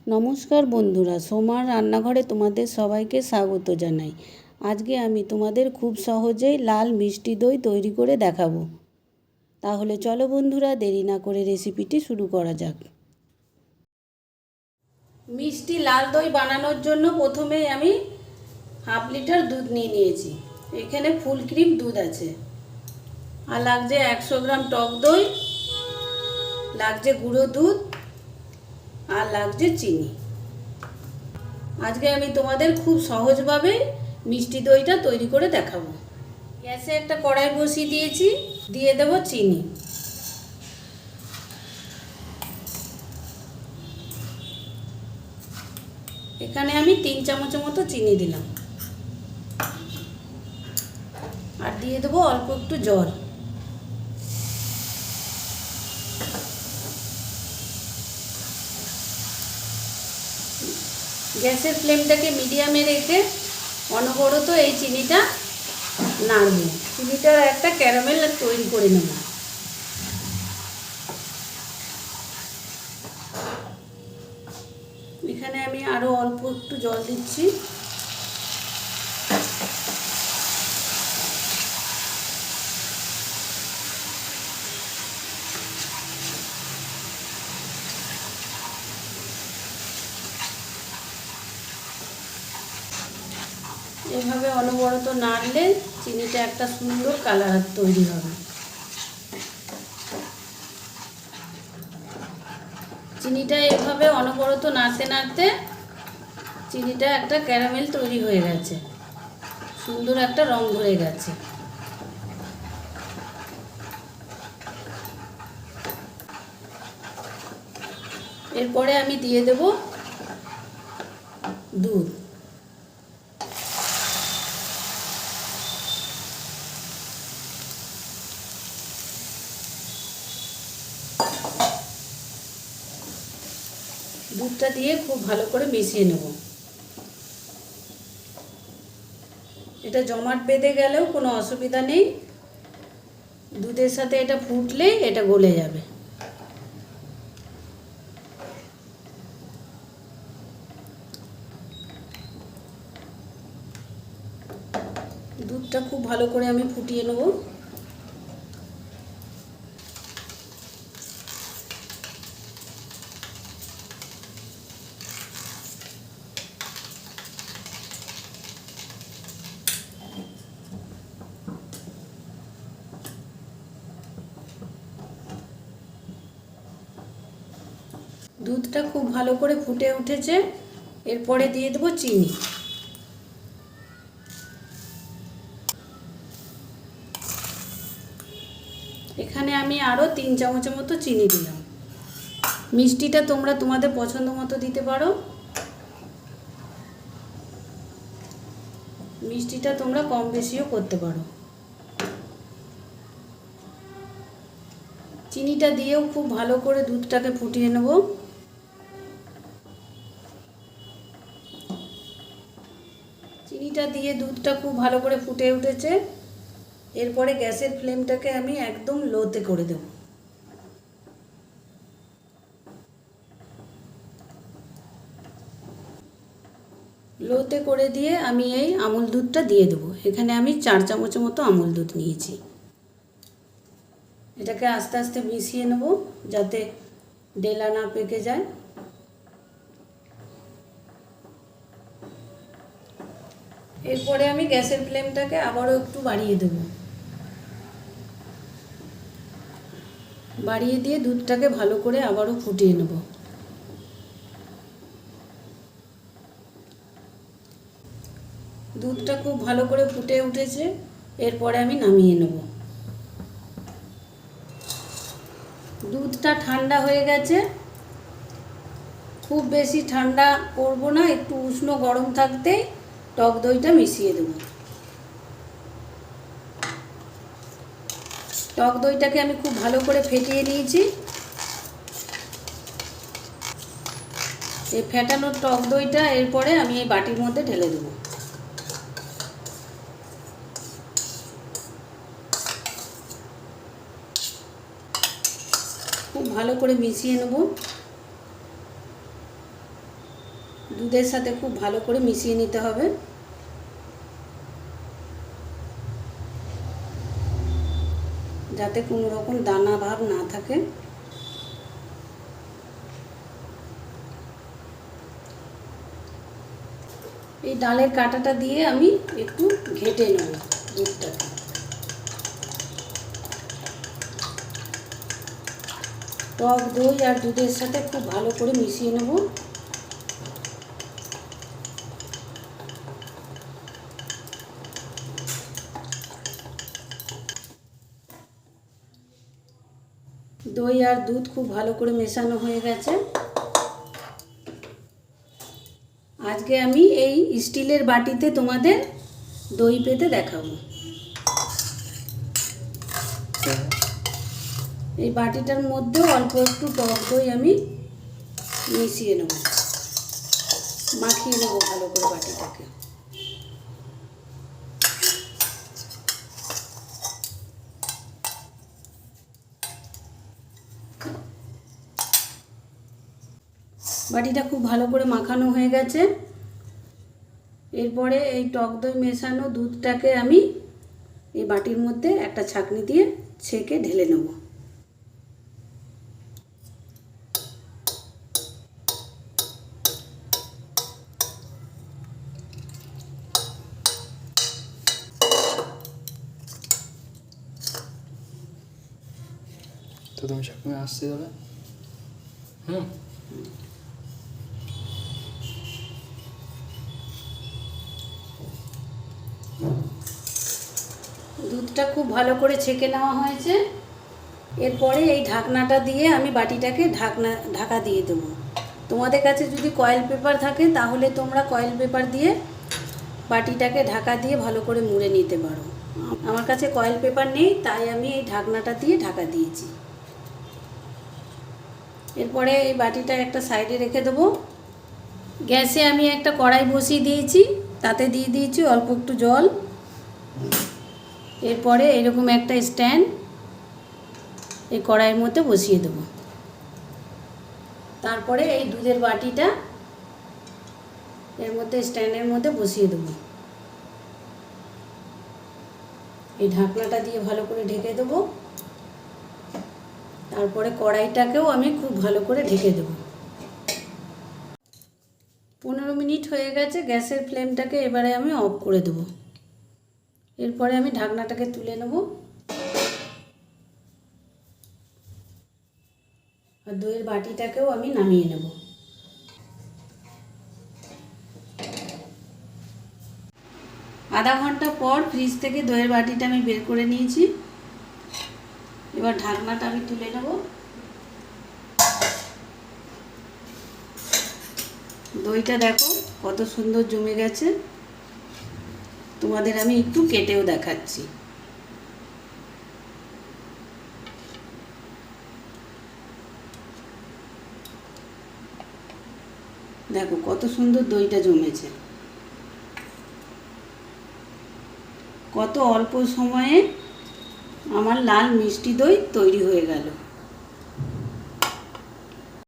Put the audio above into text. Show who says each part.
Speaker 1: নমস্কার বন্ধুরা, সোমার রান্নাঘরে তোমাদের সবাইকে স্বাগত জানাই। আজকে আমি তোমাদের খুব সহজেই লাল মিষ্টি দই তৈরি করে দেখাবো। তাহলে চলো বন্ধুরা, দেরি না করে রেসিপিটি শুরু করা যাক। মিষ্টি লাল দই বানানোর জন্য প্রথমেই আমি হাফ লিটার দুধ নিয়েছি। এখানে ফুল ক্রিম দুধ আছে, আর লাগছে 100 গ্রাম টক দই, লাগছে গুঁড়ো দুধ, আর লাগছে চিনি। আজকে আমি তোমাদের খুব সহজভাবে মিষ্টি দইটা তৈরি করে দেখাবো। গ্যাসে একটা কড়াই বসিয়ে দিয়েছি, দিয়ে দেব চিনি। এখানে আমি 3 চামচের মতো চিনি দিলাম, আর দিয়ে দেবো অল্প একটু জল। গ্যাসের ফ্লেমটাকে মিডিয়ামে রেখে অনবরত এই চিনিটা নাড়ব। চিনিটার একটা ক্যারামেল তৈরি করে নেব। এখানে আমি আরও অল্প একটু জল দিচ্ছি। এভাবে অনবরত নাড়লে চিনিটা একটা সুন্দর কালার তৈরি হবে। চিনিটা এভাবে অনবরত নাড়তে নাড়তে চিনিটা একটা ক্যারামেল তৈরি হয়ে গেছে, সুন্দর একটা রং ধরে গেছে। এরপরে আমি দিয়ে দেব দুধ। দুধটা দিয়ে খুব ভালো করে মিশিয়ে নেব। এটা জমাট বেঁধে গেলেও কোনো অসুবিধা নেই, দুধের সাথে এটা ফুটলে এটা গলে যাবে। দুধটা খুব ভালো করে আমি ফুটিয়ে নেব। দুধটা খুব ভালো করে ফুটে উঠেছে, এরপরে দিয়ে দেবো চিনি। এখানে আমি আরও 3 চামচের মতো চিনি দিলাম। মিষ্টিটা তোমরা তোমাদের পছন্দ মতো দিতে পারো। মিষ্টিটা তোমরা কম বেশিও করতে পারো। চিনিটা দিয়েও খুব ভালো করে দুধটাকে ফুটিয়ে নেব। চিনিটা দিয়ে দুধটা খুব ভালো করে ফুটে উঠেছে, এরপরে গ্যাসের ফ্লেমটাকে আমি একদম লোতে করে দেব। লোতে করে দিয়ে আমি এই আমুল দুধটা দিয়ে দেবো। এখানে আমি 4 চামচের মতো আমুল দুধ নিয়েছি। এটাকে আস্তে আস্তে মিশিয়ে নেব যাতে ডেলা না পেকে যায়। এরপরে আমি গ্যাসের ফ্লেমটাকে আবারও একটু বাড়িয়ে দেব। বাড়িয়ে দিয়ে দুধটাকে ভালো করে আবারও ফুটিয়ে নেব। দুধটা খুব ভালো করে ফুটে উঠেছে, এরপরে আমি নামিয়ে নেব। দুধটা ঠান্ডা হয়ে গেছে, খুব বেশি ঠান্ডা করব না, একটু উষ্ণ গরম থাকতে টক দইটা মিশিয়ে দেব। টক দইটাকে আমি খুব ভালো করে ফেটিয়ে নিয়েছি। এই ফেটানো টক দইটা এরপরে আমি এই বাটির মধ্যে ঢেলে দেব। খুব ভালো করে মিশিয়ে নেব। দুধের সাথে খুব ভালো করে মিশিয়ে নিতে হবে। যাতে কোনো রকম দানা ভাব না থাকে। এই ডালের কাঁটাটা দিয়ে আমি একটু ঘেটে নেব দুধটাকে। টক দই আর দুধের সাথে খুব ভালো করে মিশিয়ে নেব। দই আর দুধ খুব ভালো করে মেশানো হয়ে গেছে। আজকে আমি এই স্টিলের বাটিতে তোমাদের দই পেতে দেখাবো। এই বাটিটার মধ্যে অল্প একটু টক দই আমি মিশিয়ে নেব, মাখিয়ে নেব ভালো করে বাটিটাকে। বাটিটা খুব ভালো করে মাখানো হয়ে গেছে। এরপরে এই টক দই মেশানো দুধটাকে আমি এই বাটির মধ্যে একটা ছাঁকনি দিয়ে ছেঁকে ঢেলে নেব।
Speaker 2: তো তুমি ছাঁকনি আসতে দেবে।
Speaker 1: দুধটা খুব ভালো করে ছেঁকে নেওয়া হয়েছে। এরপরে এই ঢাকনাটা দিয়ে আমি বাটিটাকে ঢাকা দিয়ে দেবো। তোমাদের কাছে যদি কয়েল পেপার থাকে তাহলে তোমরা কয়েল পেপার দিয়ে বাটিটাকে ঢাকা দিয়ে ভালো করে মুড়ে নিতে পারো। আমার কাছে কয়েল পেপার নেই, তাই আমি এই ঢাকনাটা দিয়ে ঢাকা দিয়েছি। এরপরে এই বাটিটা একটা সাইডে রেখে দেবো। গ্যাসে আমি একটা কড়াই বসিয়ে দিয়েছি, তাতে দিয়ে দিয়েছি অল্প একটু জল। এরপরে এরকম একটা স্ট্যান্ড এই কড়াইয়ের মধ্যে বসিয়ে দেবো। তারপরে এই দুধের বাটিটা এর মধ্যে স্ট্যান্ডের মধ্যে বসিয়ে দেবো। এই ঢাকনাটা দিয়ে ভালো করে ঢেকে দেবো। তারপরে কড়াইটাকেও আমি খুব ভালো করে ঢেকে দেবো। 15 মিনিট হয়ে গেছে। গ্যাসের ফ্লেমটাকে এবারে আমি অফ করে দেবো। এরপরে আমি ঢাকনাটাকে তুলে নেব আর দইয়ের বাটিটাকেও আমি নামিয়ে নেব। আধা ঘন্টা পর ফ্রিজ থেকে দইয়ের বাটিটা আমি বের করে নিয়েছি। এবার ঢাকনাটা আমি তুলে নেব। দইটা দেখো কত সুন্দর জমে গেছে। তোমাদের আমি একটু কেটেও দেখাচ্ছি। দেখো কত সুন্দর দইটা জমেছে। কত অল্প সময়ে আমার লাল মিষ্টি দই তৈরি হয়ে গেল।